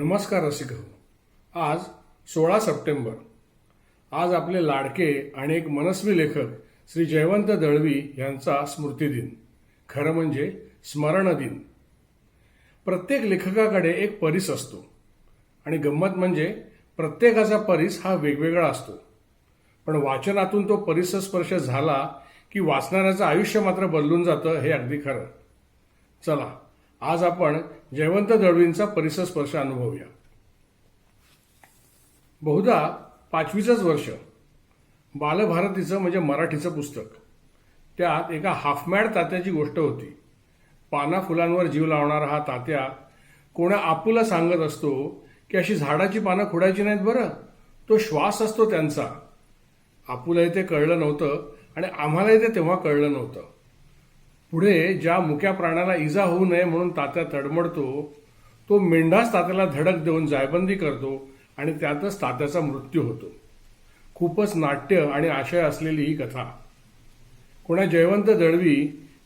नमस्कार रसिक हो. आज 16 सप्टेंबर. आज आपले लाडके आणि एक मनस्वी लेखक श्री जयवंत दळवी यांचा स्मृतिदिन, खरं म्हणजे स्मरण दिन. प्रत्येक लेखकाकडे एक परीस असतो आणि गंमत म्हणजे प्रत्येकाचा परीस हा वेगवेगळा असतो. पण वाचनातून तो परिसस्पर्श झाला की वाचणाऱ्याचं आयुष्य मात्र बदलून जातं, हे अगदी खरं. चला, आज आपण जयवंत दळवींचा परिसस्पर्श अनुभवूया. बहुधा 5वीचंच वर्ष. बालभारतीचं म्हणजे मराठीचं पुस्तक. त्यात एका हाफमॅड तात्याची गोष्ट होती. पाना फुलांवर जीव लावणारा हा तात्या कोणा आपूला सांगत असतो की अशी झाडाची पानं खुडायची नाहीत बरं, तो श्वास असतो त्यांचा. आपूलाही ते कळलं नव्हतं आणि आम्हालाही ते तेव्हा कळलं नव्हतं. पुढे ज्या मुक्या प्राण्याला इजा होऊ नये म्हणून तात्या तडमडतो, तो मेंढाच तात्याला धडक देऊन जायबंदी करतो आणि त्यातच तात्याचा मृत्यू होतो. खूपच नाट्य आणि आशय असलेली ही कथा कोणा जयवंत दळवी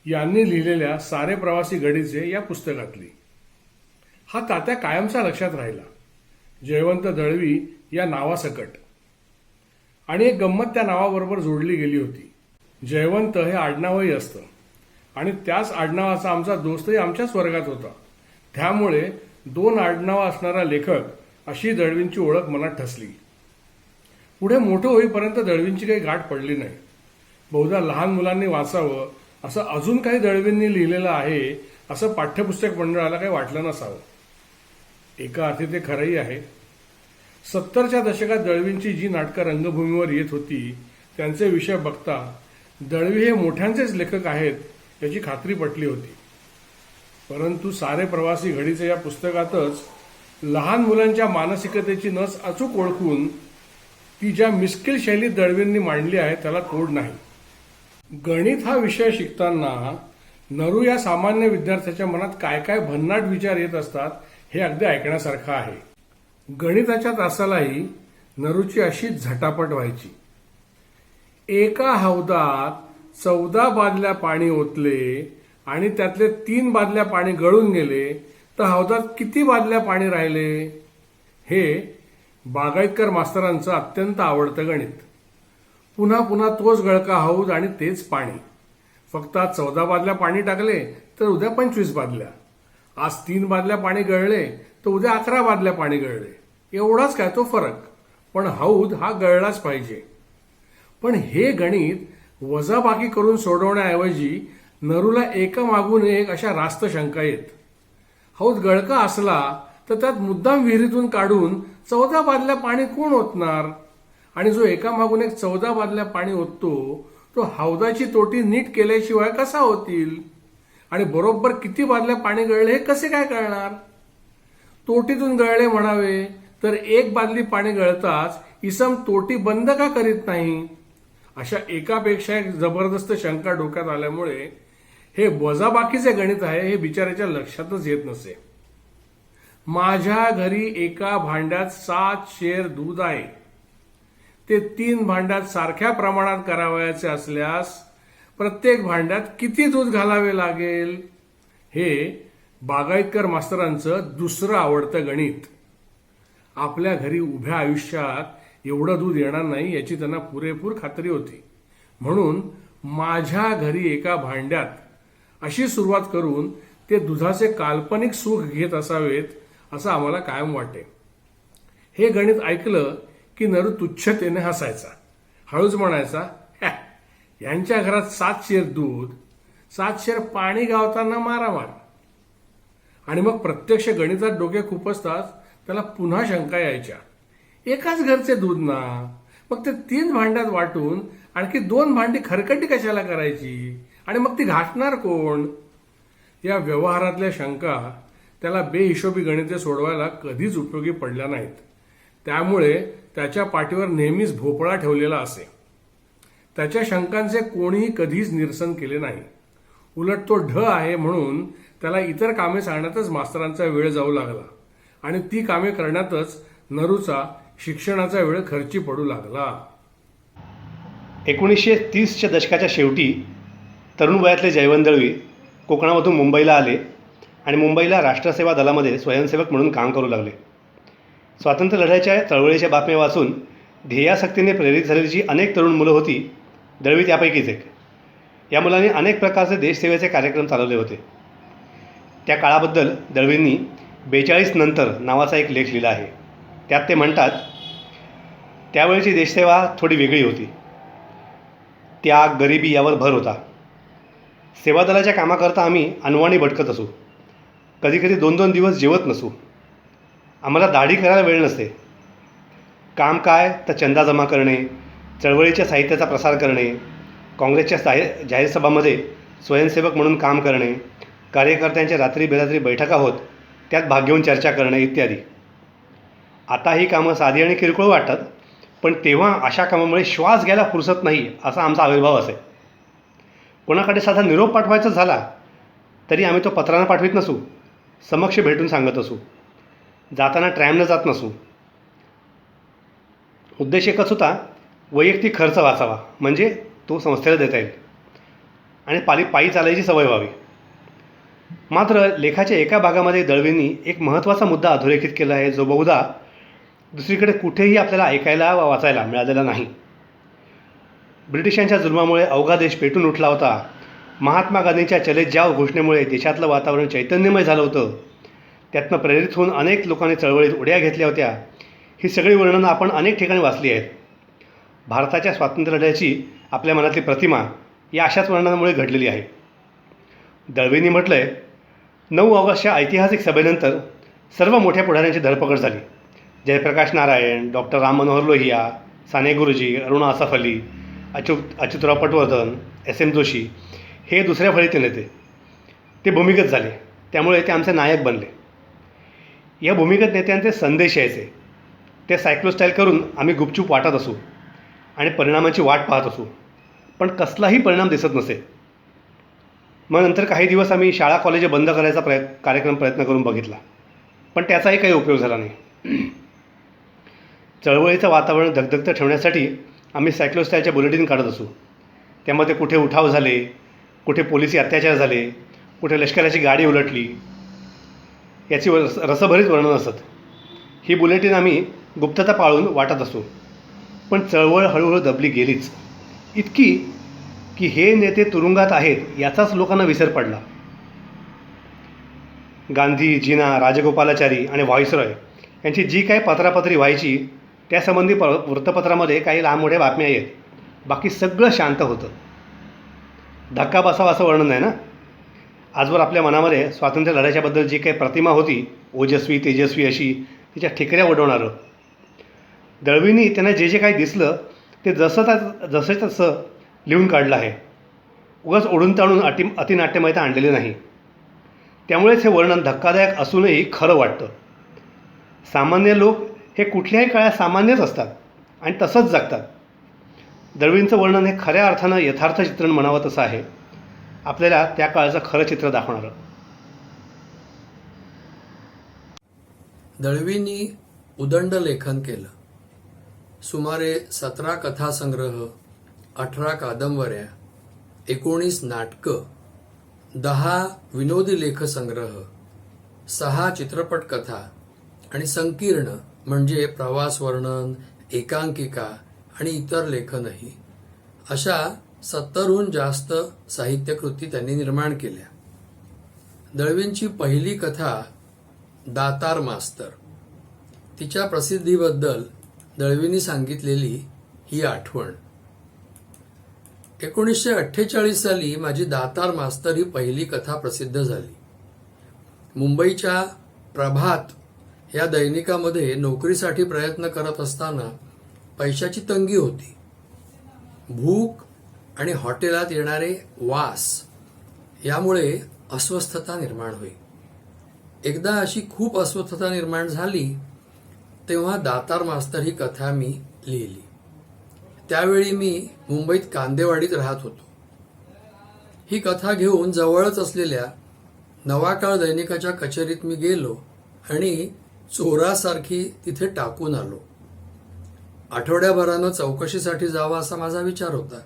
यांनी लिहिलेल्या सारे प्रवासी गडीचे या पुस्तकातली. हा तात्या कायमचा लक्षात राहिला, जयवंत दळवी या नावासकट. आणि एक गंमत त्या नावाबरोबर जोडली गेली होती. जयवंत हे आडनावही असतं आणि त्याच आडनावाचा आमचा दोस्तही आमच्याच वर्गात होता. त्यामुळे 2 आडनावं असणारा लेखक अशी दळवींची ओळख मनात ठसली. पुढे मोठं होईपर्यंत दळवींची काही गाठ पडली नाही. बहुधा लहान मुलांनी वाचावं असं अजून काही दळवींनी लिहिलेलं आहे असं पाठ्यपुस्तक मंडळाला काही वाटलं नसावं. एका अर्थी ते खरंही आहे. 70च्या दशकात दळवींची जी नाटकं रंगभूमीवर येत होती त्यांचे विषय बघता दळवी हे मोठ्यांचेच लेखक आहेत याची खात्री पटली होती. परंतु सारे प्रवासी घडीचे या पुस्तकातच लहान मुलांच्या मानसिकतेची नस अचूक ओळखून ती ज्या मिस्किल शैलीत दळवींनी मांडली आहे त्याला तोड नाही. गणित हा विषय शिकताना नरू या सामान्य विद्यार्थ्याच्या मनात काय काय भन्नाट विचार येत असतात हे अगदी ऐकण्यासारखं आहे. गणिताच्या तासालाही नरूची अशीच झटापट व्हायची. एका हौदात 14 बादल्या पाणी ओतले आणि त्यातले 3 बादल्या पाणी गळून गेले तर हौदात किती बादल्या पाणी राहिले? हे बागायतकर मास्तरांचं अत्यंत आवडतं गणित. पुन्हा पुन्हा तोच गळका हौद आणि तेच पाणी. फक्त आज 14 बादल्या पाणी टाकले तर उद्या 25 बादल्या. आज 3 बादल्या पाणी गळले तर उद्या 11 बादल्या पाणी गळले. एवढाच काय तो फरक, पण हौद हा गळलाच पाहिजे. पण हे गणित वजाबाकी करून सोडवण्याऐवजी नरूला एकामागून एक अशा रास्त शंका येत. हौद गळका असला तर त्यात मुद्दाम विहिरीतून काढून 14 बादल्या पाणी कोण ओतणार? आणि जो एकामागून एक 14 बादल्या पाणी ओततो तो हौदाची तोटी नीट केल्याशिवाय कसा होतील? आणि बरोबर किती बादल्या पाणी गळले हे कसे काय कळणार? तोटीतून गळले म्हणावे तर 1 बादली पाणी गळताच इसम तोटी बंद का करीत नाही? अशा एकापेक्षा एक जबरदस्त शंका डोक्यात आल्यामुळे हे वजाबाकीचे गणित आहे हे बिचाऱ्याच्या लक्षातच येत नसे. माझ्या घरी एका भांड्यात 7 शेर दूध आहे. ते 3 भांड्यात सारख्या प्रमाणात करावयाचे असल्यास प्रत्येक भांड्यात किती दूध घालावे लागेल? हे बागायतकर मास्तरांचं दुसरं आवडतं गणित. आपल्या घरी उभ्या आयुष्यात एवढं दूध येणार नाही याची त्यांना पुरेपूर खात्री होती. म्हणून माझ्या घरी एका भांड्यात अशी सुरुवात करून ते दुधाचे काल्पनिक सुख घेत असावेत असं आम्हाला कायम वाटे. हे गणित ऐकलं की नरू तुच्छतेने हसायचा. हळूच म्हणायचा, यांच्या घरात 7 शेर दूध, 7 शेर पाणी गावताना मारामार. आणि मग प्रत्यक्ष गणितात डोके खुपसतात त्याला पुन्हा शंका यायच्या. एकाच घरचे दूध ना, मग ते 3 भांड्यात वाटून आणखी 2 भांडी खरकटी कशाला करायची? आणि मग ती घासणार कोण? या व्यवहारातल्या शंका त्याला बेहिशोबी गणिते सोडवायला कधीच उपयोगी पडल्या नाहीत. त्यामुळे त्याच्या पाठीवर नेहमीच भोपळा ठेवलेला असे. त्याच्या शंकांचे कोणीही कधीच निरसन केले नाही. उलट तो ढ आहे म्हणून त्याला इतर कामे सांगण्यातच मास्तरांचा वेळ जाऊ लागला आणि ती कामे करण्यातच नरूचा शिक्षणाचा वेळ खर्ची पडू लागला. 1930च्या दशकाच्या शेवटी तरुण वयातले जयवंत दळवी कोकणामधून मुंबईला आले आणि मुंबईला राष्ट्रसेवा दलामध्ये स्वयंसेवक म्हणून काम करू लागले. स्वातंत्र्य लढ्याच्या चळवळीच्या बातम्या वाचून ध्येयासक्तीने प्रेरित झालेली जी अनेक तरुण मुलं होती, दळवी त्यापैकीच एक. या मुलांनी अनेक प्रकारचे देशसेवेचे कार्यक्रम चालवले होते. त्या काळाबद्दल दळवींनी 42 नंतर नावाचा एक लेख लिहिला आहे. त्यात ते म्हणतात, त्यावेळची देशसेवा थोडी वेगळी होती. त्याग, गरिबी यावर भर होता. सेवादलाच्या कामाकरता आम्ही अनवाणी भटकत असू. कधीकधी 2-2 दिवस जेवत नसू. आम्हाला दाढी करायला वेळ नसते. काम काय तर चंदा जमा करणे, चळवळीच्या साहित्याचा प्रसार करणे, काँग्रेसच्या जाहीर सभामध्ये स्वयंसेवक म्हणून काम करणे, कार्यकर्त्यांच्या रात्री बेरात्री बैठका होत त्यात भाग घेऊन चर्चा करणे इत्यादी. आता ही कामं साधी आणि किरकोळ वाटतात, पण तेव्हा अशा कामामुळे श्वास घ्यायला फुरसत नाही असा आमचा आविर्भाव असे. कोणाकडे साधा निरोप पाठवायचा झाला तरी आम्ही तो पत्रानं पाठवित नसू, समक्ष भेटून सांगत असू. जाताना ट्रॅमनं जात नसू. उद्देश एकच होता, वैयक्तिक खर्च वाचावा, म्हणजे तो संस्थेला देता येईल आणि पायी चालायची सवय व्हावी. मात्र लेखाच्या एका भागामध्ये दळवींनी एक महत्त्वाचा मुद्दा अधोरेखित केला आहे, जो बहुधा दुसरीकडे कुठेही आपल्याला ऐकायला वा वाचायला मिळालेला नाही. ब्रिटिशांच्या जुलमामुळे अवघा देश पेटून उठला होता. महात्मा गांधींच्या चले जाव घोषणेमुळे देशातलं वातावरण चैतन्यमय झालं होतं. त्यातनं प्रेरित होऊन अनेक लोकांनी चळवळीत उड्या घेतल्या होत्या. ही सगळी वर्णनं आपण अनेक ठिकाणी वाचली आहेत. भारताच्या स्वातंत्र्य लढ्याची आपल्या मनातली प्रतिमा या अशाच वर्णनामुळे घडलेली आहे. दळवींनी म्हटलं आहे, 9 ऑगस्टच्या ऐतिहासिक सभेनंतर सर्व मोठ्या पुढाऱ्यांची धरपकड झाली. जयप्रकाश नारायण, डॉक्टर राम मनोहर लोहिया, साने गुरुजी, अरुणा असफ अली, अच्युतराव पटवर्धन, SM जोशी हे दुसऱ्या फळीतील नेते. ते भूमिगत झाले, त्यामुळे ते आमचे नायक बनले. या भूमिगत नेत्यांचे संदेश यायचे. ते सायक्लोस्टाईल करून आम्ही गुपचूप वाटत असू आणि परिणामाची वाट पाहत असू, पण कसलाही परिणाम दिसत नसे. मग नंतर काही दिवस आम्ही शाळा कॉलेज बंद करायचा प्रयत्न करून बघितला, पण त्याचाही काही उपयोग झाला नाही. चळवळीचं वातावरण धगधगतं ठेवण्यासाठी आम्ही सायक्लोस्टाईलच्या बुलेटिन काढत असू. त्यामध्ये कुठे उठाव झाले, कुठे पोलिसी अत्याचार झाले, कुठे लष्कराची गाडी उलटली, याची रसभरीत वर्णन असत. ही बुलेटिन आम्ही गुप्तता पाळून वाटत असू. पण चळवळ हळूहळू दबली गेलीच, इतकी की हे नेते तुरुंगात आहेत याचाच लोकांना विसर पडला. गांधी, जिना, राजगोपालाचारी आणि व्हाईसरॉय यांची जी काही पत्रापत्री व्हायची त्यासंबंधी वृत्तपत्रामध्ये काही लांबमोठ्या बातम्या येत. बाकी सगळं शांत होतं. धक्का बसावा असं वर्णन आहे ना. आजवर आपल्या मनामध्ये स्वातंत्र्य लढ्याच्याबद्दल जी काही प्रतिमा होती, ओजस्वी तेजस्वी अशी, तिच्या ठिकऱ्या उडवणारं. दळवींनी त्यांना जे जे काही दिसलं ते जसं तसं लिहून काढलं आहे. उगाच ओढून ताणून अतिनाट्यमयता आणलेली नाही. त्यामुळेच हे वर्णन धक्कादायक असूनही खरं वाटतं. सामान्य लोक हे कुठल्याही काळात सामान्यच असतात आणि तसंच जगतात. दळवींचं वर्णन हे खऱ्या अर्थानं यथार्थ चित्रण म्हणावं तसं आहे. आपल्याला त्या काळाचं खरं चित्र दाखवणारं. दळवींनी उदंड लेखन केलं. सुमारे 17 कथासंग्रह, 18 कादंबऱ्या, 19 नाटकं, 10 विनोदी लेखसंग्रह, 6 चित्रपट कथा आणि संकीर्ण म्हणजे प्रवास वर्णन, एकांकिका आणि इतर लेखनही, अशा 70हून जास्त साहित्यकृती त्यांनी निर्माण केल्या. दळवींची पहिली कथा दातार मास्तर. तिच्या प्रसिद्धीबद्दल दळवींनी सांगितलेली ही आठवण. 1948 साली माझी दातार मास्तर ही पहिली कथा प्रसिद्ध झाली. मुंबईच्या प्रभात या दैनिकामध्ये नोकरीसाठी प्रयत्न करत असताना पैशाची तंगी होती. भूक आणि हॉटेलात येणारे वास यामुळे अस्वस्थता निर्माण होई. एकदा अशी खूप अस्वस्थता निर्माण झाली तेव्हा दातार मास्तर ही कथा मी लिहिली. त्यावेळी मी मुंबईत कांदेवाडीत राहत होतो. ही कथा घेऊन जवळच असलेल्या नवाकाळ दैनिकाच्या कचेरीत मी गेलो आणि चोरासारखी तिथे टाकून आलो. आठवड्याभरानं चौकशीसाठी जावं असा माझा विचार होता.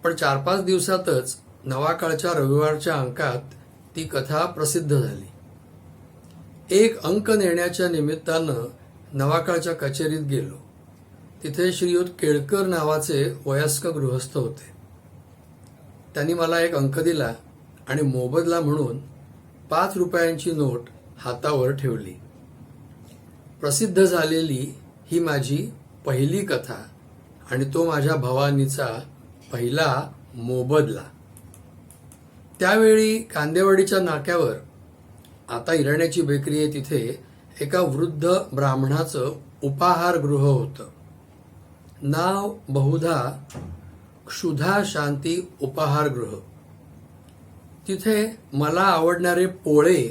पण 4-5 दिवसातच नवाकाळच्या रविवारच्या अंकात ती कथा प्रसिद्ध झाली. एक अंक नेण्याच्या निमित्तानं नवाकाळच्या कचेरीत गेलो. तिथे श्रीयुत केळकर नावाचे वयस्क गृहस्थ होते. त्यांनी मला एक अंक दिला आणि मोबदला म्हणून 5 रुपयांची नोट हातावर ठेवली. प्रसिद्ध झालेली ही माझी पहिली कथा आणि तो माझ्या भवानीचा पहिला मोबदला. त्यावेळी कांदेवाडीच्या नाक्यावर, आता इराण्याची बेकरी आहे, तिथे एका वृद्ध ब्राह्मणाचं उपाहारगृह होतं. नाव बहुधा क्षुधा शांती उपाहारगृह. तिथे मला आवडणारे पोळे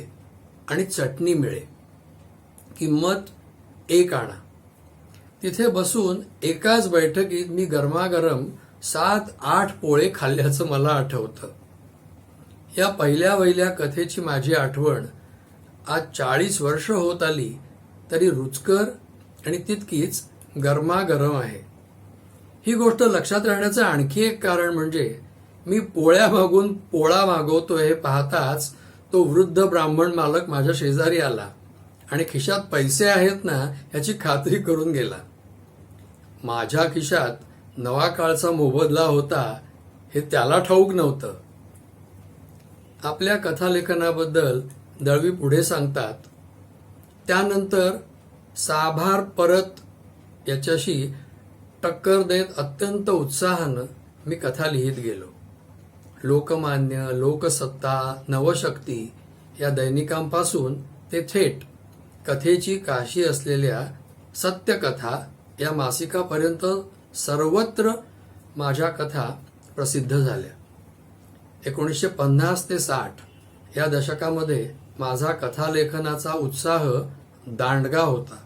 आणि चटणी मिळे. किंमत 1 आणा. तिथे बसून एकाच बैठकीत मी गरमागरम 7-8 पोळे खाल्ल्याचं मला आठवतं. या पहिल्या वहिल्या कथेची माझी आठवण आज 40 वर्ष होत आली तरी रुचकर आणि तितकीच गरमागरम आहे. ही गोष्ट लक्षात राहण्याचं आणखी एक कारण म्हणजे मी पोळ्या मागून पोळा मागवतोय हे पाहताच तो वृद्ध ब्राह्मण मालक माझ्या शेजारी आला आणि खिशात पैसे आहेत ना याची खात्री करून गेला. माझ्या खिशात नवा काळचा मोबदला होता हे त्याला ठाऊक नव्हतं. आपल्या कथालेखनाबद्दल दळवी पुढे सांगतात, त्यानंतर साभार परत याच्याशी टक्कर देत अत्यंत उत्साहानं मी कथा लिहित गेलो. लोकमान्य, लोकसत्ता, नवशक्ती या दैनिकांपासून ते थेट कथेची काशी असलेल्या सत्यकथा या मासिकापर्यंत सर्वत्र माझ्या कथा प्रसिद्ध झाल्या. 1950 ते 60 या दशकामध्ये माझा कथालेखनाचा उत्साह दांडगा होता.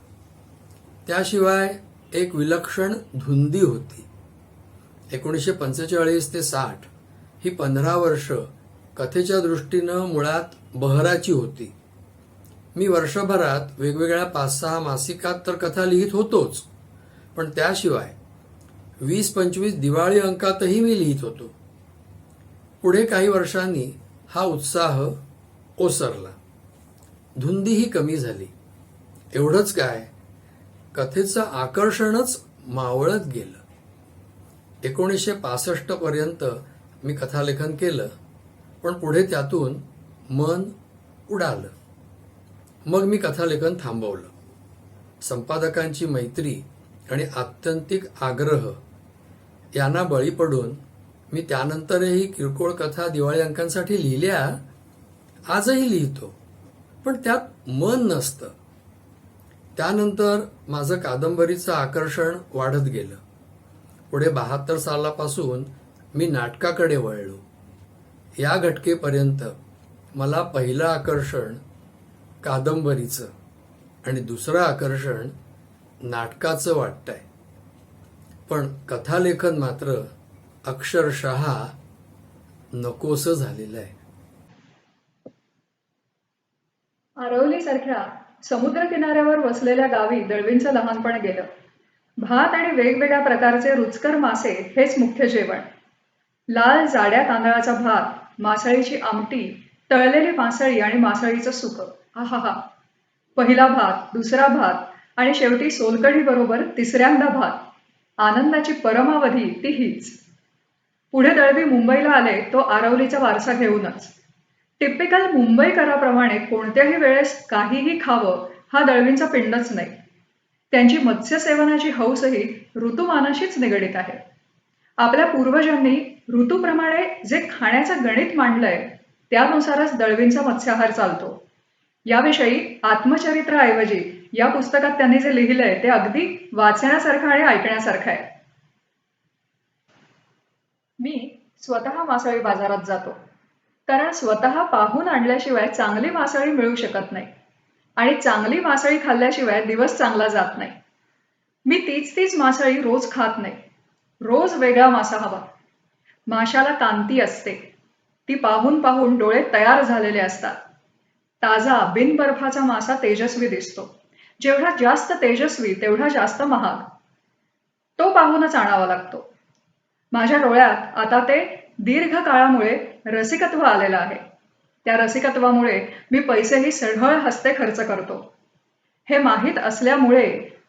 त्याशिवाय एक विलक्षण धुंदी होती. 1945 ते 60 ही 15 वर्ष कथेच्या दृष्टीनं मुळात बहराची होती. मी वर्षभरात वेगवेगळ्या 5-6 मासिकात तर कथा लिहित होतोच, पण त्याशिवाय 20-25 दिवाळी अंकातही मी लिहित होतो. पुढे काही वर्षांनी हा उत्साह ओसरला. धुंदीही कमी झाली. एवढंच काय, कथेचं आकर्षणच मावळत गेलं. 1965 पर्यंत मी कथालेखन केलं, पण पुढे त्यातून मन उडालं. मग मी कथालेखन थांबवलं. संपादकांची मैत्री आणि आत्यंतिक आग्रह यांना बळी पडून मी त्यानंतरही किरकोळ कथा दिवाळी अंकांसाठी लिहिल्या. आजही लिहितो, पण त्यात मन नसतं. त्यानंतर माझं कादंबरीचं आकर्षण वाढत गेलं. पुढे 72 सालापासून मी नाटकाकडे वळलो. या घटकेपर्यंत मला पहिलं आकर्षण कादंबरीचं आणि दुसरं आकर्षण नाटकाचं वाटतंय. पण कथालेखन मात्र अक्षरशः नकोसं झालेलं आहे. आरवलीसारख्या समुद्रकिनाऱ्यावर वसलेल्या गावी दळवींचं लहानपण गेलं. भात आणि वेगवेगळ्या प्रकारचे रुचकर मासे हेच मुख्य जेवण. लाल जाड्या तांदळाचा भात, मासळीची आमटी, तळलेली मासळी आणि मासळीचं सुकं. आहाहा. पहिला भात, दुसरा भात आणि शेवटी सोलकढी बरोबर तिसऱ्यांदा भात. आनंदाची परमावधी ती हीच. पुढे दळवी मुंबईला आले तो आरवलीचा वारसा घेऊनच. टिपिकल मुंबईकराप्रमाणे कोणत्याही वेळेस काहीही खावं हा दळवींचा पिंडच नाही. त्यांची मत्स्यसेवनाची हौसही ऋतुमानाशीच निगडीत आहे. आपल्या पूर्वजांनी ऋतूप्रमाणे जे खाण्याचं गणित मांडलंय त्यानुसारच दळवींचा मत्स्याहार चालतो. याविषयी आत्मचरित्राऐवजी या पुस्तकात त्यांनी जे लिहिलंय ते अगदी वाचण्यासारखं आणि ऐकण्यासारखं आहे. मी स्वतः मासळी बाजारात जातो, कारण स्वतः पाहून आणल्याशिवाय चांगली मासळी मिळू शकत नाही आणि चांगली मासळी खाल्ल्याशिवाय दिवस चांगला जात नाही. मी तीच मासळी रोज खात नाही. रोज वेगळा मासा हवा. माशाला कांती असते. ती पाहून पाहून डोळे तयार झालेले असतात. ताजा बिनबर्फाचा मासा तेजस्वी दिसतो. जेवढा जास्त तेजस्वी तेवढा जास्त महाग. तो पाहूनच आणावा लागतो. माझ्या डोळ्यात आता ते दीर्घ काळामुळे रसिकत्व आलेलं आहे. त्या रसिकत्वामुळे मी पैसेही सढळ हस्ते खर्च करतो. हे माहीत असल्यामुळे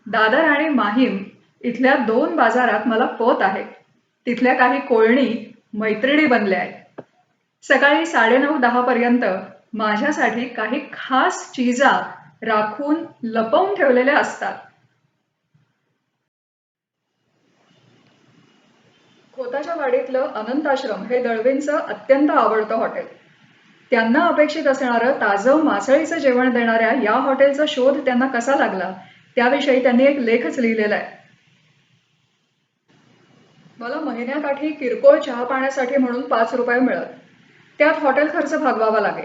दादर आणि माहीम इथल्या 2 बाजारात मला पत आहे. तिथल्या काही कोळणी मैत्रिणी बनल्या आहेत. सकाळी 9:30-10 पर्यंत माझ्यासाठी काही खास चीजा राखून लपवून ठेवलेल्या असतात. खोताच्या वाडीतलं अनंताश्रम हे दळवींचं अत्यंत आवडतं हॉटेल. त्यांना अपेक्षित असणारं ताजं मासळीचं जेवण देणाऱ्या या हॉटेलचा शोध त्यांना कसा लागला त्याविषयी त्यांनी एक लेखच लिहिलेला आहे. मला महिन्याकाठी किरकोळ चहा पाण्यासाठी म्हणून 5 रुपये मिळत. त्यात हॉटेल खर्च भागवावा लागे.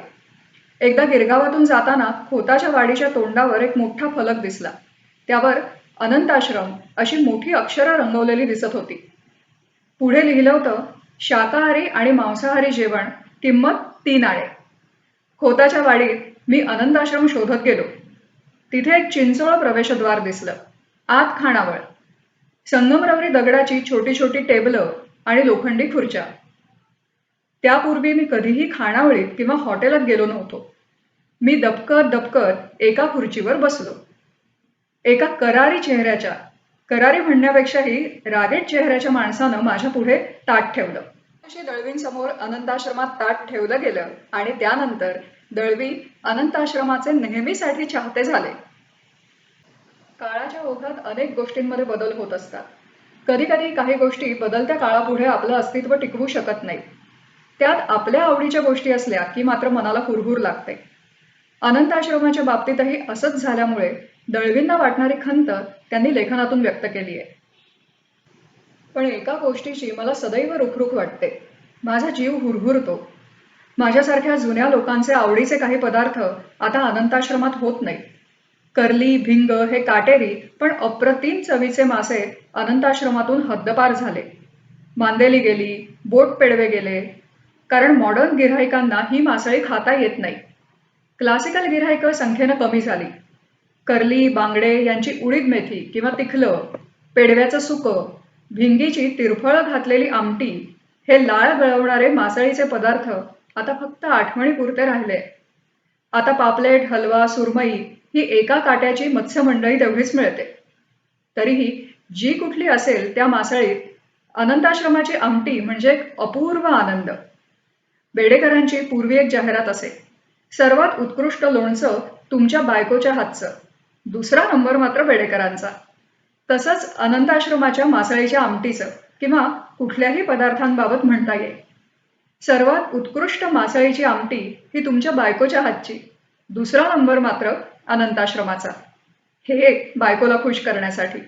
एकदा गिरगावातून जाताना खोताच्या वाडीच्या तोंडावर एक मोठा फलक दिसला. त्यावर अनंताश्रम अशी मोठी अक्षरं रंगवलेली दिसत होती. पुढे लिहिलं होतं, शाकाहारी आणि मांसाहारी जेवण, किंमत 3 आणे. खोताच्या वाडीत मी अनंताश्रम शोधत गेलो. तिथे एक चिंचोळ प्रवेशद्वार दिसलं. आत खाणावळ, संगमरवरी दगडाची छोटी छोटी टेबलं आणि लोखंडी खुर्च्या. त्यापूर्वी मी कधीही खाणावळीत किंवा हॉटेलात गेलो नव्हतो. मी दबकत एका खुर्चीवर बसलो. एका करारी म्हणण्यापेक्षाही रागेट चेहऱ्याच्या माणसानं माझ्या पुढे ताट ठेवलं. अशी दळवींसमोर अनंताश्रमात ताट ठेवलं गेलं आणि त्यानंतर दळवी अनंताश्रमाचे नेहमीसाठी चाहते झाले. काळाच्या ओघात अनेक गोष्टींमध्ये बदल होत असतात. कधीकधी काही गोष्टी बदलत्या काळापुढे आपलं अस्तित्व टिकवू शकत नाहीत. त्यात आपल्या आवडीच्या गोष्टी असल्या की मात्र मनाला हुरहुर लागते. अनंताश्रमाच्या बाबतीतही असंच झाल्यामुळे दळवींना वाटणारी खंत त्यांनी लेखनातून व्यक्त केली आहे. पण एका गोष्टीची मला सदैव रुखरुख वाटते. माझा जीव हुरहुरतो. माझ्यासारख्या जुन्या लोकांचे आवडीचे काही पदार्थ आता अनंताश्रमात होत नाहीत. कर्ली, भिंग हे काटेरी पण अप्रतिम चवीचे मासे अनंताश्रमातून हद्दपार झाले. मांदेली गेली, बोट पेडवे गेले. कारण मॉडर्न गिऱ्हाईकांना ही मासळी खाता येत नाही. क्लासिकल गिऱ्हाईकं संख्येनं कमी झाली. कर्ली, बांगडे यांची उडीद मेथी किंवा तिखलं, पेडव्याचं सुकं, भिंगीची तिरफळं घातलेली आमटी हे लाळ गळवणारे मासळीचे पदार्थ आता फक्त आठवणीपुरते राहिले. आता पापलेट, हलवा, सुरमई ही एका काट्याची मत्स्यमंडळी तेवढीच मिळते. तरीही जी कुठली असेल त्या मासळीत अनंताश्रमाची आमटी म्हणजे एक अपूर्व आनंद. बेडेकरांची पूर्वी एक जाहिरात असे, सर्वात उत्कृष्ट लोणचं तुमच्या बायकोच्या हातचं, 2रा नंबर मात्र बेडेकरांचा. तसंच अनंताश्रमाच्या मासळीच्या आमटीचं किंवा कुठल्याही पदार्थांबाबत म्हणता येईल. सर्वात उत्कृष्ट मासळीची आमटी ही तुमच्या बायकोच्या हातची, 2रा नंबर मात्र अनंताश्रमाचा. हे बायकोला खुश करण्यासाठी.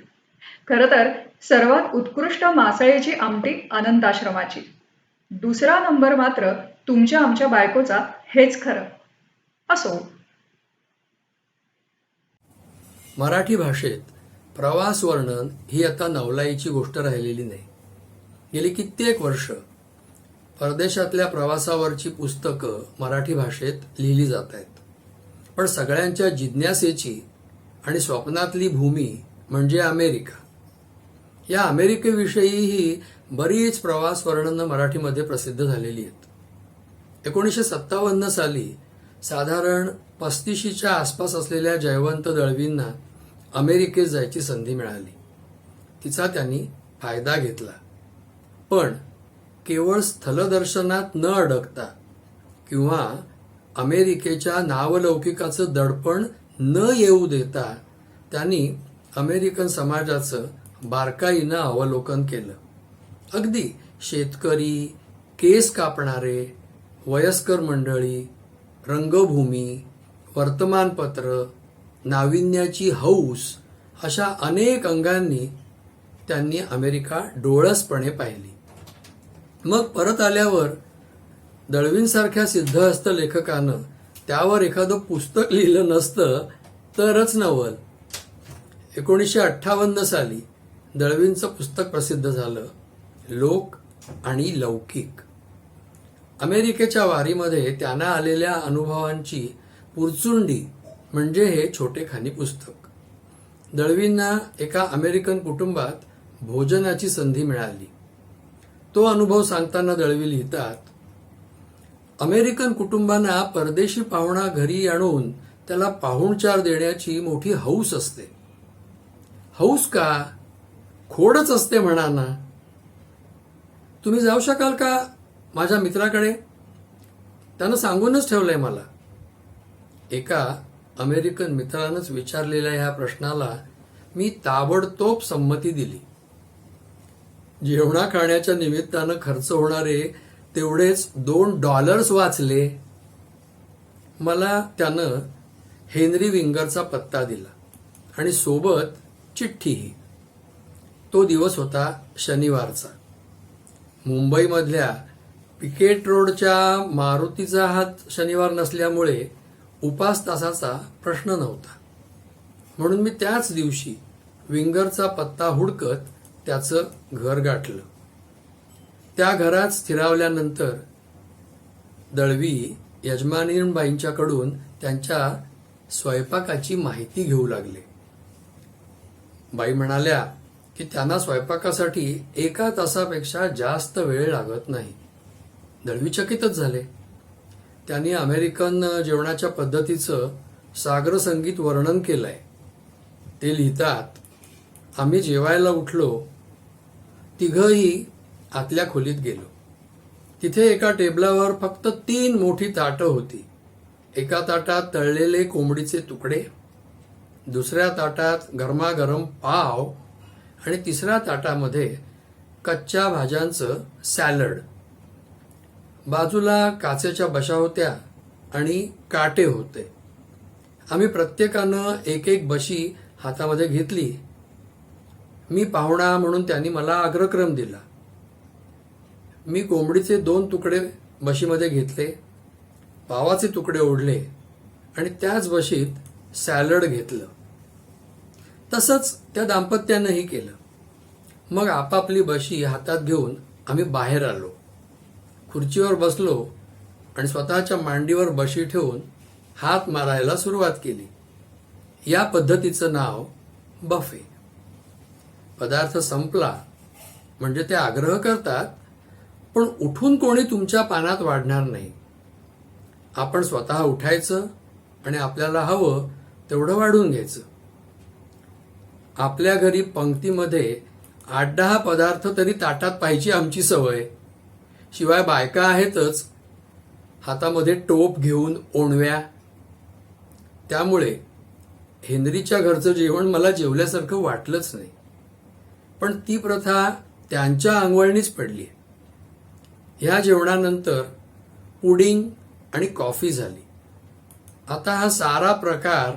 खरं तर सर्वात उत्कृष्ट मासळीची आमटी अनंताश्रमाची, 2रा नंबर मात्र तुमच्या आमच्या बायकोचा, हेच खरं. असो. मराठी भाषेत प्रवास वर्णन ही आता नवलाईची गोष्ट राहिलेली नाही. गेली कित्येक वर्ष परदेशातल्या प्रवासावरची पुस्तकं मराठी भाषेत लिहिली जात आहेत. पण सगळ्यांच्या जिज्ञासेची आणि स्वप्नातली भूमी म्हणजे अमेरिका. या अमेरिकेविषयीही बरीच प्रवास वर्णनं मराठीमध्ये प्रसिद्ध झालेली आहेत. 1957 साली साधारण 35च्या आसपास असलेल्या जयवंत दळवींना अमेरिकेत जायची संधी मिळाली. तिचा त्यांनी फायदा घेतला. पण केवळ स्थलदर्शनात न अडकता किंवा अमेरिकेच्या नावलौकिकाचं दडपण न येऊ देता त्यांनी अमेरिकन समाजाचं बारकाईनं अवलोकन केलं. अगदी शेतकरी, केस कापणारे, वयस्कर मंडळी, रंगभूमी, वर्तमानपत्र, नाविन्याची हौस अशा अनेक अंगांनी त्यांनी अमेरिका डोळसपणे पाहिली. मग परत आल्यावर दळवींसारख्या सिद्धहस्त लेखकानं त्यावर एखादं पुस्तक लिहिलं नसतं तरच नवल. 1958 साली दळवींचं पुस्तक प्रसिद्ध झालं, लोक आणि लौकिक. अमेरिकेच्या वारीमध्ये त्यांना आलेल्या अनुभवांची पुरचुंडी म्हणजे हे छोटेखानी पुस्तक. दळवींना एका अमेरिकन कुटुंबात भोजनाची संधी मिळाली. तो अनुभव सांगताना दळवी लिहितात, अमेरिकन कुटुंबांना परदेशी पाहुणा घरी आणून त्याला पाहुणचार देण्याची मोठी हौस असते. हौस का, खोडच असते म्हणा ना. तुम्ही जाऊ शकाल का माझ्या मित्राकडे? त्यानं सांगूनच ठेवलंय मला. एका अमेरिकन मित्रानंच विचारलेल्या ह्या प्रश्नाला मी ताबडतोब संमती दिली. जेवणा खाण्याच्या निमित्तानं खर्च होणारे तेवढेच $2 वाचले. मला त्यानं हेनरी विंगरचा पत्ता दिला आणि सोबत चिठ्ठीही. तो दिवस होता शनिवारचा. मुंबईमधल्या पिकेट रोडच्या मारुतीचा हात शनिवार नसल्यामुळे उपास तासाचा प्रश्न नव्हता. म्हणून मी त्याच दिवशी विंगरचा पत्ता हुडकत त्याचं घर गाठलं. त्या घरात स्थिरावल्यानंतर दळवी यजमानीबाईंच्याकडून त्यांच्या स्वयंपाकाची माहिती घेऊ लागले. बाई म्हणाल्या की त्यांना स्वयंपाकासाठी 1 तासापेक्षा जास्त वेळ लागत नाही. दळवी चकितच झाले. त्यांनी अमेरिकन जेवणाच्या पद्धतीचं सागर संगीत वर्णन केलंय. ते लिहितात, आम्ही जेवायला उठलो. तिघही आतल्या खोलीत गेलो. तिथे एका टेबलावर फक्त 3 मोठी ताटं होती. एका ताटात तळलेले कोंबडीचे तुकडे, दुसऱ्या ताटात गरमागरम पाव आणि तिसऱ्या ताटामध्ये कच्च्या भाज्यांचं सॅलड. बाजूला काचेच्या बशा होत्या आणि काटे होते. आम्ही प्रत्येकानं एक बशी हातामध्ये घेतली. मी पाहुणा म्हणून त्यांनी मला अग्रक्रम दिला. मी कोंबडीचे 2 तुकडे बशीमध्ये घेतले, पावाचे तुकडे ओढले आणि त्याच बशीत सॅलड घेतलं. तसंच त्या दाम्पत्यानंही केलं. मग आपापली बशी हातात घेऊन आम्ही बाहेर आलो. खुर्चीवर बसलो आणि स्वतःच्या मांडीवर बशी ठेवून हात मारायला सुरुवात केली. या पद्धतीचं नाव बफे. पदार्थ संपला म्हणजे ते आग्रह करतात, पण उठून कोणी तुमच्या पानात वाढणार नाही. आपण स्वतः उठायचं आणि आपल्याला हवं तेवढं वाढून घ्यायचं. आपल्या घरी पंक्तीमध्ये 8-10 पदार्थ तरी ताटात पाहिजे आमची सवय. शिवाय बायका आहेतच हातामध्ये टोप घेऊन ओणव्या. त्यामुळे हेनरीच्या घरचं जेवण मला जेवल्यासारखं वाटलंच नाही. पण ती प्रथा त्यांच्या अंगवळणीच पडली. ह्या जेवणानंतर पुडिंग आणि कॉफी झाली. आता हा सारा प्रकार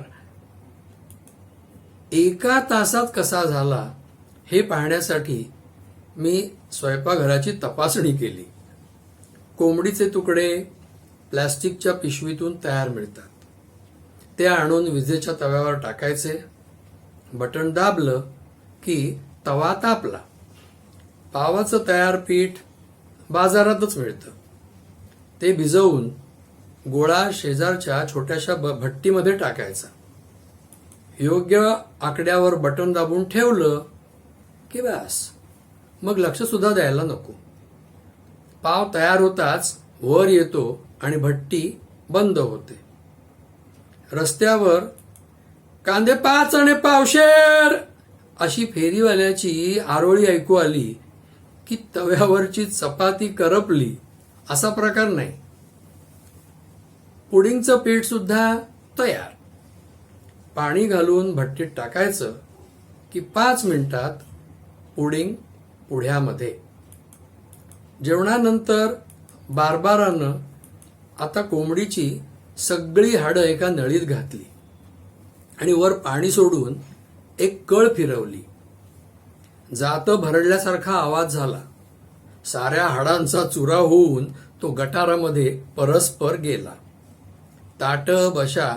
1 तासात कसा झाला हे पाहण्यासाठी मी स्वयंपाकघराची तपासणी केली. कोंबडीचे तुकडे प्लॅस्टिकच्या पिशवीतून तयार मिळतात. ते आणून विजेच्या तव्यावर टाकायचे. बटण दाबलं की तवा तापला. पावाचं तयार पीठ बाजारातच मिळतं. ते भिजवून गोळा शेजारच्या छोट्याशा भट्टीमध्ये टाकायचा. योग्य आकड्यावर बटन दाबून ठेवलं की बस, मग लक्ष सुद्धा द्यायला नको. पाव तयार होताच वर येतो आणि भट्टी बंद होते. रस्त्यावर कांदे 5 आणि पावशेर अशी फेरीवाल्याची आरोळी ऐकू आली की तव्यावरची चपाती करपली असा प्रकार नाही. पुडिंगचं पीठ सुद्धा तयार. पाणी घालून भट्टीत टाकायचं की 5 मिनिटात पुडिंग पुढ्यामध्ये. जेवणानंतर बारबारानं आता कोंबडीची सगळी हाडं एका नळीत घातली आणि वर पाणी सोडून एक कळ फिरवली. जातं भरडल्यासारखा आवाज झाला. साऱ्या हाडांचा चुरा होऊन तो गटारामध्ये परस्पर गेला. ताटं बशा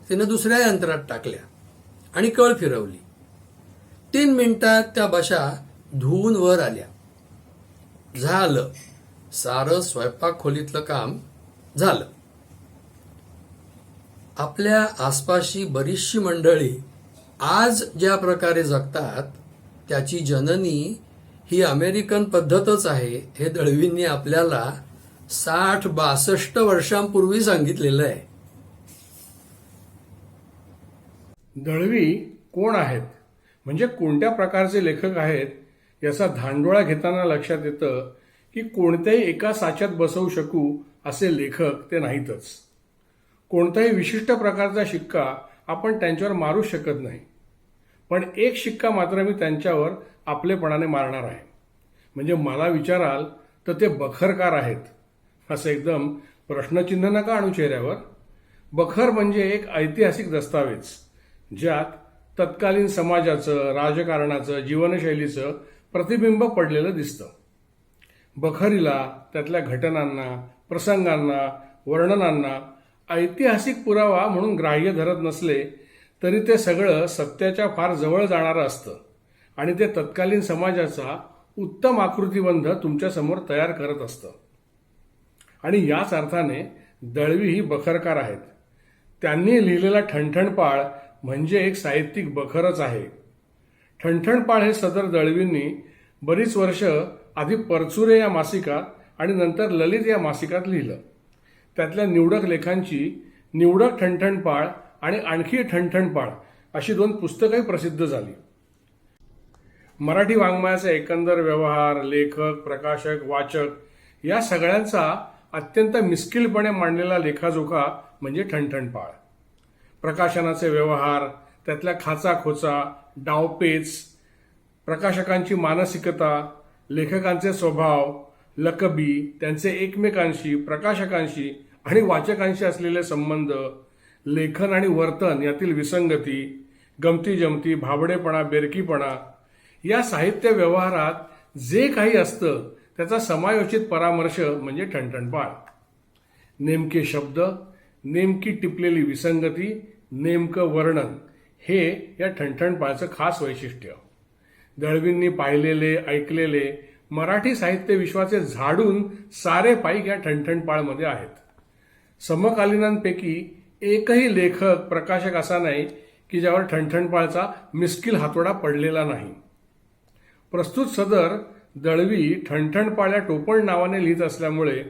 तिनं दुसऱ्या यंत्रात टाकल्या आणि कळ फिरवली. 3 मिनिटात त्या बशा धुवून वर आल्या. झालं, सारं स्वयंपाक खोलीतलं काम झालं. आपल्या आसपासची बरीचशी मंडळी आज ज्या प्रकारे जगतात त्याची जननी ही अमेरिकन पद्धतच आहे हे दळवींनी आपल्याला 60-62 वर्षांपूर्वी सांगितलेलं आहे. दळवी कोण आहेत म्हणजे कोणत्या प्रकारचे लेखक आहेत याचा धांडोळा घेताना लक्षात येतं की कोणत्याही एका साच्यात बसवू शकू असे लेखक ते नाहीतच. कोणताही विशिष्ट प्रकारचा शिक्का आपण त्यांच्यावर मारू शकत नाही, पण एक शिक्का मात्र मी त्यांच्यावर आपलेपणाने मारणार आहे. म्हणजे मला विचाराल तर ते बखरकार आहेत. असं एकदम प्रश्नचिन्ह नका आणू चेहऱ्यावर. बखर म्हणजे एक ऐतिहासिक दस्तावेज ज्यात तत्कालीन समाजाचं, राजकारणाचं, जीवनशैलीचं प्रतिबिंब पडलेलं दिसतं. बखरीला त्यातल्या घटनांना, प्रसंगांना, वर्णनांना ऐतिहासिक पुरावा म्हणून ग्राह्य धरत नसले तरी ते सगळं सत्याच्या फार जवळ जाणारं असतं आणि ते तत्कालीन समाजाचा उत्तम आकृतिबंध तुमच्यासमोर तयार करत असतं. आणि याच अर्थाने दळवी ही बखरकार आहेत. त्यांनी लिहिलेला ठणठणपाळ म्हणजे एक साहित्यिक बखरच आहे. ठणठणपाळ हे सदर दळवींनी बरीच वर्ष आधी परचुरे या मासिकात आणि नंतर ललित या मासिकात लिहिलं. त्यातल्या निवडक लेखांची निवडक ठणठणपाळ आणि आणखी ठणठणपाळ अशी 2 पुस्तकंही प्रसिद्ध झाली. मराठी वाङ्मयाचा एकंदर व्यवहार, लेखक, प्रकाशक, वाचक या सगळ्यांचा अत्यंत मिस्किलपणे मांडलेला लेखाजोखा म्हणजे ठणठणपाळ. प्रकाशनाचे व्यवहार, त्यातल्या खाचाखोचा, डावपेच, प्रकाशकांची मानसिकता, लेखकांचे स्वभाव, लकबी, त्यांचे एकमेकांशी, प्रकाशकांशी आणि वाचकांशी असलेले संबंध, लेखन आणि वर्तन यातील विसंगती, गमतीजमती, भाबडेपणा, बेरकीपणा या साहित्य व्यवहारात जे काही असतं त्याचा समायोचित परामर्श म्हणजे ठणठणपाळ. नेमके शब्द, नेमकी टिपलेली विसंगती, नेमकं वर्णन हे या ठणठणपाळचं खास वैशिष्ट्य. दळवींनी पाहिलेले, ऐकलेले मराठी साहित्य विश्वाचे झाडून सारे पाईक या ठणठणपाळमध्ये आहेत. समकालीनांपैकी एकही लेखक, प्रकाशक असा नाही की ज्यावर ठणठणपाळचा मिस्किल हातोडा पडलेला नाही. प्रस्तुत सदर दळवी ठणठणपाळ या टोपण नावाने लिहित असल्यामुळे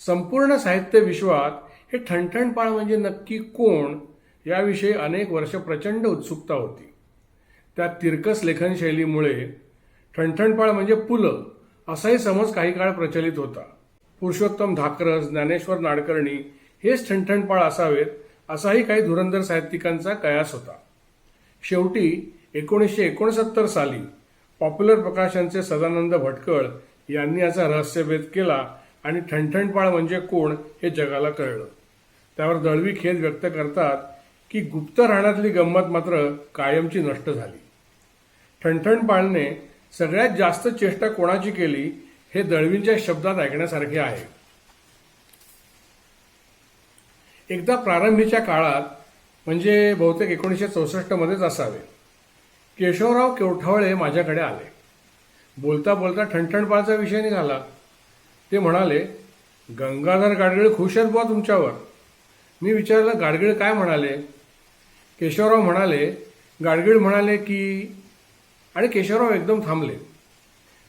संपूर्ण साहित्य विश्वात हे ठणठणपाळ म्हणजे नक्की कोण याविषयी अनेक वर्ष प्रचंड उत्सुकता होती. त्या तिरकस लेखनशैलीमुळे ठणठणपाळ म्हणजे पु ल असाही समज काही काळ प्रचलित होता. पुरुषोत्तम धाकरस, ज्ञानेश्वर नाडकर्णी हेच ठणठणपाळ असावेत असाही काही धुरंधर साहित्यिकांचा कयास होता. शेवटी 1969 साली पॉप्युलर प्रकाशनचे सदानंद भटकळ यांनी याचा रहस्यभेद केला आणि ठणठणपाळ म्हणजे कोण हे जगाला कळलं. त्यावर दळवी खेद व्यक्त करतात की गुप्त राहण्यातली गंमत मात्र कायमची नष्ट झाली. ठणठणपाळने सगळ्यात जास्त चेष्टा कोणाची केली हे दळवींच्या शब्दात ऐकण्यासारखे आहे. एकदा प्रारंभीच्या काळात म्हणजे बहुतेक 1964 मध्येच असावे, केशवराव केवठावळे माझ्याकडे आले. बोलता बोलता ठणठणपाळचा विषय निघाला. ते म्हणाले, गंगाधर गाडगीळ खुश आहेत बुवा तुमच्यावर. मी विचारलं, गाडगीळ काय म्हणाले? केशवराव म्हणाले, गाडगीळ म्हणाले की, आणि केशवराव एकदम थांबले.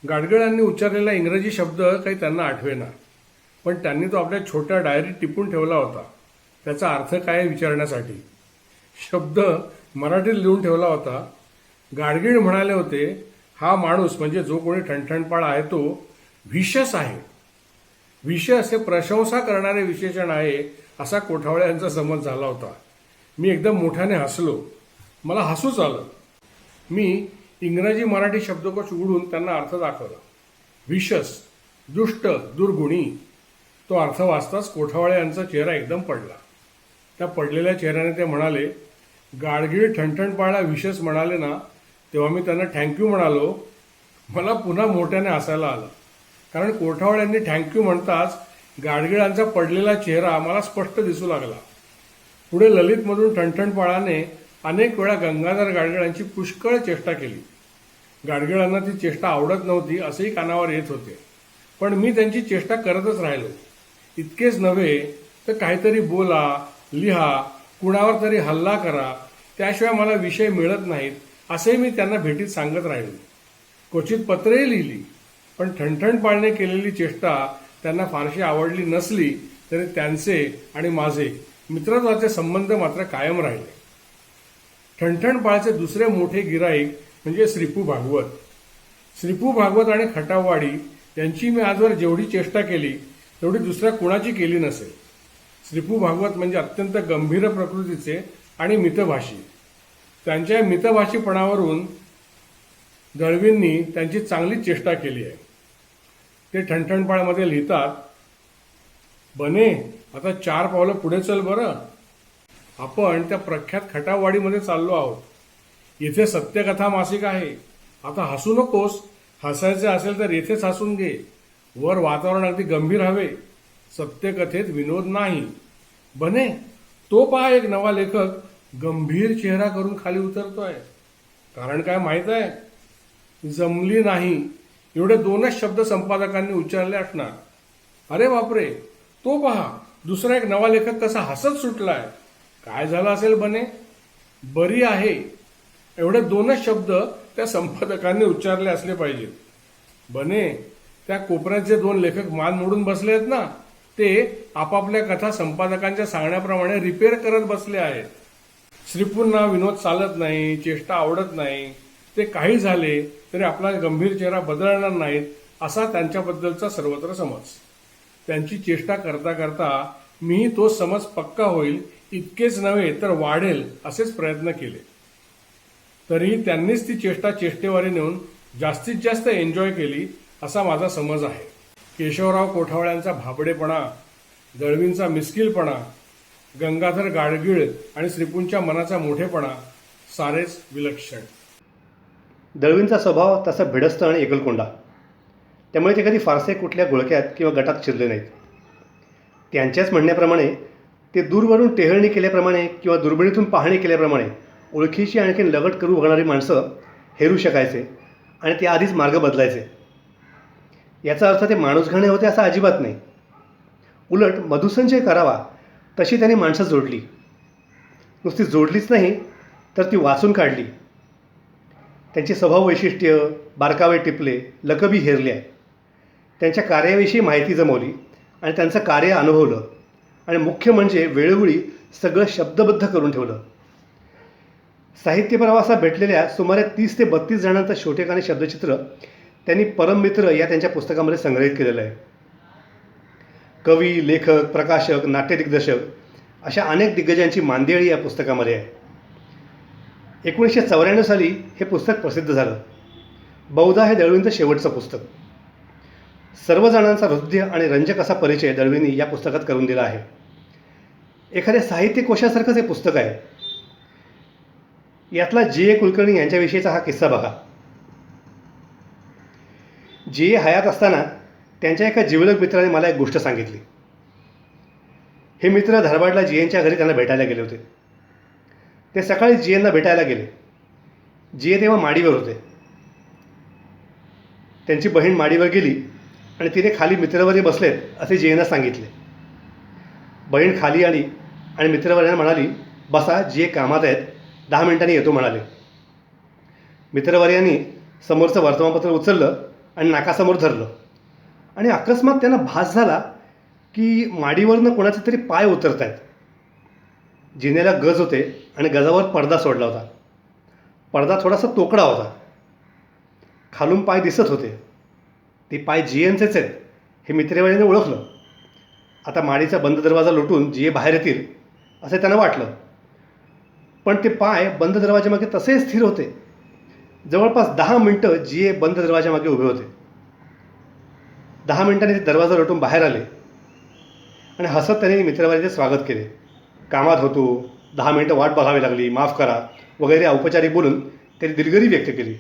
गाडगिळांनी उच्चारलेला इंग्रजी शब्द काही त्यांना आठवेना, पण त्यांनी तो आपल्या छोट्या डायरीत टिपून ठेवला होता त्याचा अर्थ काय विचारण्यासाठी. शब्द मराठीत लिहून ठेवला होता. गाडगीळ म्हणाले होते, हा माणूस म्हणजे जो कोणी ठणठणपाळ आहे तो व्हिशस आहे. व्हिशस हे प्रशंसा करणारे विशेषण आहे असा कोठावळे यांचा समज झाला होता. मी एकदम मोठ्याने हसलो. मला हसूच आलं. मी इंग्रजी मराठी शब्दकोश उघडून त्यांना अर्थ दाखवला. व्हिशस, दुष्ट, दुर्गुणी. तो अर्थ वाचताच कोठावळे यांचा चेहरा एकदम पडला. त्या पडलेल्या चेहऱ्याने ते म्हणाले, गाडगीळ ठणठणपाळला व्हिशस म्हणाले ना, तेव्हा मी त्यांना थँक्यू म्हणालो. मला पुन्हा मोठ्याने हसायला आलं, कारण कोठावळे यांनी थँक्यू म्हणताच गाडगिळांचा पडलेला चेहरा मला स्पष्ट दिसू लागला. पुढे ललितमधून ठणठणपाळाने अनेक वेळा गंगाधर गाडगिळांची पुष्कळ चेष्टा केली. गाडगिळांना ती चेष्टा आवडत नव्हती असेही कानावर येत होते, पण मी त्यांची चेष्टा करतच राहिलो. इतकेच नव्हे तर काहीतरी बोला, लिहा, कुणावर तरी हल्ला करा, त्याशिवाय मला विषय मिळत नाहीत असेही मी त्यांना भेटीत सांगत राहिलो. क्वचित पत्रही लिहिली, पण ठणठणपाळने केलेली चेष्टा त्यांना फारशी आवडली नसली तरी त्यांचे आणि माझे मित्रत्वाचे संबंध मात्र कायम राहिले. ठणठणपाळचे दुसरे मोठे गिराईक म्हणजे श्रीपू भागवत. श्रीपू भागवत आणि खटाववाडी यांची मी आजवर जेवढी चेष्टा केली तेवढी दुसऱ्या कुणाची केली नसेल. श्रीपू भागवत म्हणजे अत्यंत गंभीर प्रकृतीचे आणि मितभाषी. त्यांच्या मितभाषीपणावरून दळवींनी त्यांची चांगलीच चेष्टा केली आहे. ते ठणठणपाळमध्ये लिहितात, बने आता 4 पावलं पुढे चल बरं. आपण त्या प्रख्यात खटाववाडीमध्ये चाललो आहोत. इथे सत्यकथा मासिक आहे. आता हसू नकोस. हसायचे असेल तर येथेच हसून घे. वर वातावरण अगदी गंभीर हवे. सत्यकथेत विनोद नाही. बने तो पहा एक नवा लेखक गंभीर चेहरा करून खाली उतरतोय. कारण काय माहित आहे? जमली नाही एवढे 2च शब्द संपादकांनी उच्चारले असणार. अरे बापरे, तो पहा दुसरा एक नवा लेखक कसा हसत सुटलाय. काय झालं असेल बने? बरी आहे एवढे 2च शब्द त्या संपादकांनी उच्चारले असले पाहिजेत. बने त्या कोपऱ्यात जे 2 लेखक मान मोडून बसले आहेत ना, ते आपापल्या कथा संपादकांच्या सांगण्याप्रमाणे रिपेअर करत बसले आहेत. श्रीपूंना विनोद चालत नाही, चेष्टा आवडत नाही. ते काही झाले तरी आपला गंभीर चेहरा बदलणार नाहीत असा त्यांच्याबद्दलचा सर्वत्र समज. त्यांची चेष्टा करता करता मी तो समज पक्का होईल इतकेच नव्हे तर वाढेल असेच प्रयत्न केले. तरीही त्यांनीच ती चेष्टा चेष्टेवारी नेऊन जास्तीत जास्त एन्जॉय केली असा माझा समज आहे. केशवराव कोठावळ्यांचा भाबडेपणा, दळवींचा मिस्किलपणा, गंगाधर गाडगीळ आणि श्रीपूंच्या मनाचा मोठेपणा सारेच विलक्षण. दळवींचा स्वभाव तसा भिडस्त आणि एकलकोंडा. त्यामुळे ते कधी फारसे कुठल्या घोळक्यात किंवा गटात शिरले नाहीत. त्यांच्याच म्हणण्याप्रमाणे ते दूरवरून टेहळणी केल्याप्रमाणे किंवा दुर्बिणीतून पाहणी केल्याप्रमाणे ओळखीची आणखीन लगट करू बघणारी माणसं हेरू शकायचे आणि ते आधीच मार्ग बदलायचे. याचा अर्थ ते माणूसघाणे होते असा अजिबात नाही. उलट मधुसंचय करावा तशी त्यांनी माणसं जोडली. नुसती जोडलीच नाही तर ती वाचून काढली. त्यांची स्वभाव वैशिष्ट्य, बारकावे टिपले, लकबी हेरल्या. त्यांच्या कार्याविषयी माहिती जमवली आणि त्यांचं कार्य अनुभवलं आणि मुख्य म्हणजे वेळोवेळी सगळं शब्दबद्ध करून ठेवलं. साहित्य प्रवासात भेटलेल्या सुमारे 30 ते 32 जणांचं छोटेखानी शब्दचित्र त्यांनी परममित्र या त्यांच्या पुस्तकामध्ये संग्रहित केलेलं आहे. कवी, लेखक, प्रकाशक, नाट्यदिग्दर्शक अशा अनेक दिग्गजांची मांदियाळी या पुस्तकामध्ये आहे. 1994 साली हे पुस्तक प्रसिद्ध झालं. बहुधा हे दळवींचं शेवटचं पुस्तक. सर्वजणांचा हृदय आणि रंजक असा परिचय दळवींनी या पुस्तकात करून दिला आहे. एखाद्या साहित्यकोशासारखंच हे पुस्तक आहे. यातला जी. ए. कुलकर्णी यांच्याविषयीचा हा किस्सा बघा. जी. ए. हयात असताना त्यांच्या एका जिवलग मित्राने मला एक गोष्ट सांगितली. हे मित्र धारवाडला जी. एनच्या घरी त्यांना भेटायला गेले होते. ते सकाळी जी. एनला भेटायला गेले. जी. ए. तेव्हा माडीवर होते. त्यांची बहीण माडीवर गेली आणि तिने खाली मित्रवर्य बसलेत असे जी. एनला सांगितले. बहीण खाली आली आणि मित्रवर्यांना म्हणाली, बसा, जी. ए. कामात आहेत, 10 मिनिटांनी येतो म्हणाले. मित्रवर्यांनी समोरचं वर्तमानपत्र उचललं आणि नाकासमोर धरलं आणि अकस्मात त्यांना भास झाला की माडीवरनं कोणाचे तरी पाय उतरत आहेत. जिन्याला गज होते आणि गजावर पडदा सोडला होता. पडदा थोडासा तोकडा होता. खालून पाय दिसत होते. ते पाय जी. एनचेच आहेत हे मित्रवर्याने ओळखलं. आता माडीचा बंद दरवाजा लोटून जी. ए. बाहेर येतील असे त्यांना वाटलं. पण ते पाय बंद दरवाजामागे तसेच स्थिर होते. जवळपास 10 मिनिटं जी. ए. बंद दरवाजामागे उभे होते. 10 मिनिटांनी ते दरवाजा लोटून बाहेर आले आणि हसत त्यांनी मित्रवर्याचे स्वागत केले. कामात होतो, 10 मिनिटं वाट बघावी लागली, माफ करा वगैरे औपचारिक बोलून त्यांनी दिलगिरी व्यक्त केली.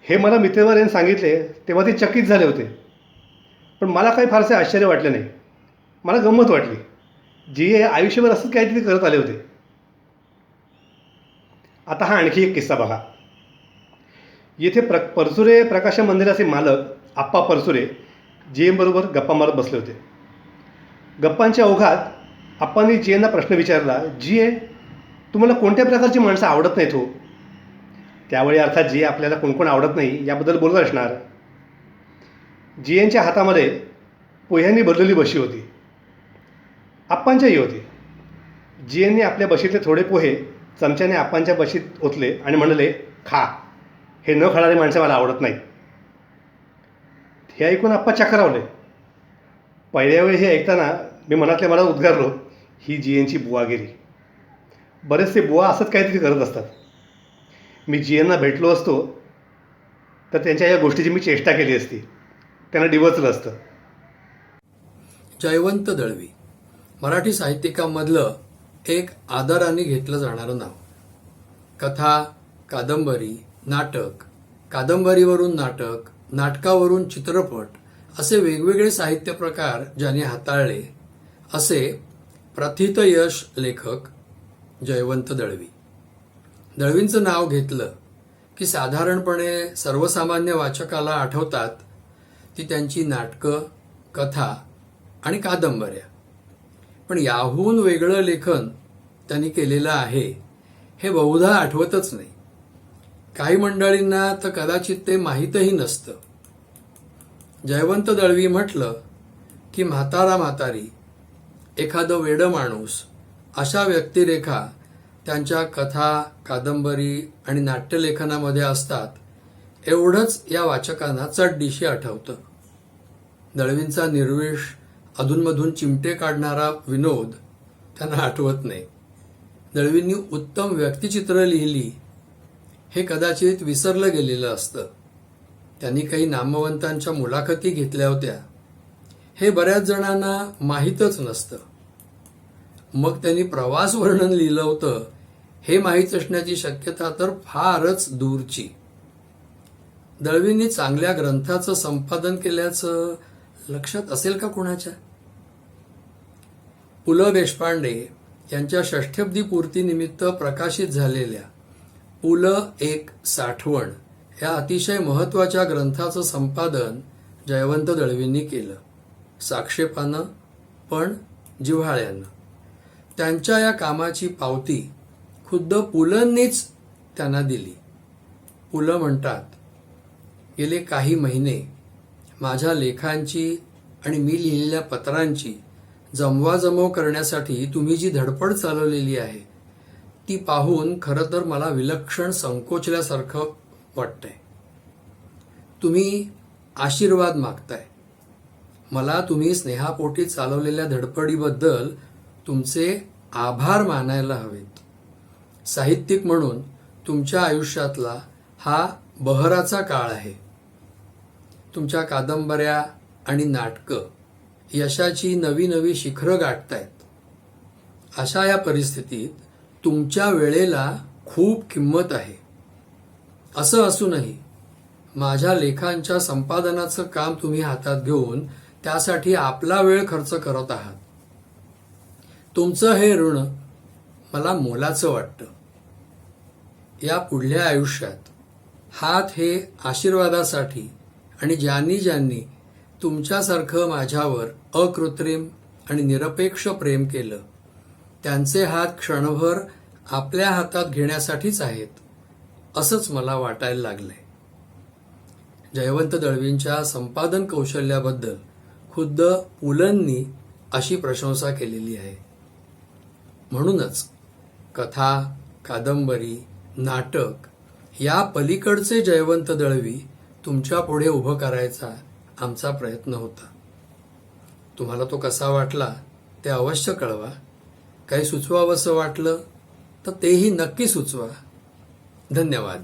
हे मला मित्रवर्याने सांगितले तेव्हा ते चकित झाले होते. पण मला काही फारसे आश्चर्य वाटले नाही. मला गंमत वाटली. जी. ए. आयुष्यभर असंच काहीतरी करत आले होते. आता हा आणखी एक किस्सा बघा. येथे परसुरे प्रकाशन मंदिराचे मालक आप्पा परसुरे जी. एमबरोबर गप्पा मारत बसले होते. गप्पांच्या ओघात आप्पांनी जी. एनना प्रश्न विचारला, जी. ए. तुम्हाला कोणत्या प्रकारची माणसं आवडत नाहीत हो? त्यावेळी अर्थात जी. ए. आपल्याला कोण कोण आवडत नाही याबद्दल बोलत असणार. जी. एनच्या हातामध्ये पोह्यांनी भरलेली बशी होती. आप्पांच्याही होती. जी. एनने आपल्या बशीतले थोडे पोहे चमच्याने आप्पांच्या बशीत ओतले आणि म्हणाले, खा, हे न खाणारी माणसं मला आवडत नाहीत. हे ऐकून आप्पा चक्रावले. पहिल्या वेळी हे ऐकताना मी मनातल्या मनात उद्गारलो, ही जीएनची बुवागिरी. बरेचसे बुवा असंच काहीतरी करत असतात. मी जीएनना भेटलो असतो तर त्यांच्या या गोष्टीची मी चेष्टा केली असती, त्यांना डिवचलं असतं. जयवंत दळवी मराठी साहित्यिकांमधलं एक आदराने घेतलं जाणारं नाव. कथा, कादंबरी, नाटक, कादंबरीवरून नाटक, नाटकावरून चित्रपट असे वेगवेगळे साहित्य प्रकार ज्यांनी हाताळले असे प्रथित यश लेखक जयवंत दळवी. दळवींचं नाव घेतलं की साधारणपणे सर्वसामान्य वाचकाला आठवतात ती त्यांची नाटकं, कथा आणि कादंबऱ्या. पण याहून वेगळं लेखन त्यांनी केलेलं आहे हे बहुधा आठवतच नाही. काही मंडळींना तर कदाचित ते माहीतही नसतं. जयवंत दळवी म्हटलं की म्हातारा म्हातारी, एखादं वेडं माणूस अशा व्यक्तिरेखा त्यांच्या कथा, कादंबरी आणि नाट्यलेखनामध्ये असतात एवढंच या वाचकांना चटदिशी आठवतं. दळवींचा निर्विष, अधूनमधून चिमटे काढणारा विनोद त्यांना आठवत नाही. दळवींनी उत्तम व्यक्तिचित्र लिहिली हे कदाचित विसरलं गेलेलं असतं. त्यांनी काही नामवंतांच्या मुलाखती घेतल्या होत्या हे बऱ्याच जणांना माहीतच नसतं. मग त्यांनी प्रवास वर्णन लिहिलं होतं हे माहीत असण्याची शक्यता तर फारच दूरची. दळवींनी चांगल्या ग्रंथाचं संपादन केल्याचं लक्षात असेल का कुणाच्या? पु ल देशपांडे यांच्या षष्ठ्यब्दी पूर्तीनिमित्त प्रकाशित झालेल्या पु ल एक साठवण या अतिशय महत्त्वाच्या ग्रंथाचं संपादन जयवंत दळवींनी केलं. साक्षेपानं पण जिव्हाळ्यानं. त्यांच्या या कामाची पावती खुद्द पुलंनीच त्यांना दिली. पु ल म्हणतात, गेले काही महिने माझ्या लेखांची आणि मी लिहिलेल्या पत्रांची जमवाजमव करण्यासाठी तुम्ही जी धडपड चालवलेली आहे ती पाहून खरं तर मला विलक्षण संकोचल्यासारखं वाटतंय. तुम्ही आशीर्वाद मागताय. मला तुम्ही स्नेहापोटी चालवलेल्या धडपडीबद्दल तुमचे आभार मानायला हवेत. साहित्यिक म्हणून तुमच्या आयुष्यातला हा बहराचा काळ आहे. तुमच्या कादंबऱ्या आणि नाटकं यशाची नवी नवी शिखरं गाठतायत. अशा या परिस्थितीत तुमच्या वेळेला खूप किंमत आहे. असं असूनही माझ्या लेखांच्या संपादनाचं काम तुम्ही हातात घेऊन त्यासाठी आपला वेळ खर्च करत आहात. तुमचं हे ऋण मला मोलाचं वाटतं. या पुढल्या आयुष्यात हात हे आशीर्वादासाठी आणि ज्यांनी ज्यांनी तुमच्यासारखं माझ्यावर अकृत्रिम आणि निरपेक्ष प्रेम केलं त्यांचे हात क्षणभर आपल्या हातात घेण्यासाठीच आहेत असंच मला वाटायला लागलंय. जयवंत दळवींच्या संपादन कौशल्याबद्दल खुद्द पुलंनी अशी प्रशंसा केलेली आहे. म्हणूनच कथा, कादंबरी, नाटक या पलीकडचे जयवंत दळवी तुमच्या पुढे उभं करायचा आमचा प्रयत्न होता. तुम्हाला तो कसा वाटला ते अवश्य कळवा. काही सुचवावंसं वाटलं तर तेही नक्की सुचवा. धन्यवाद.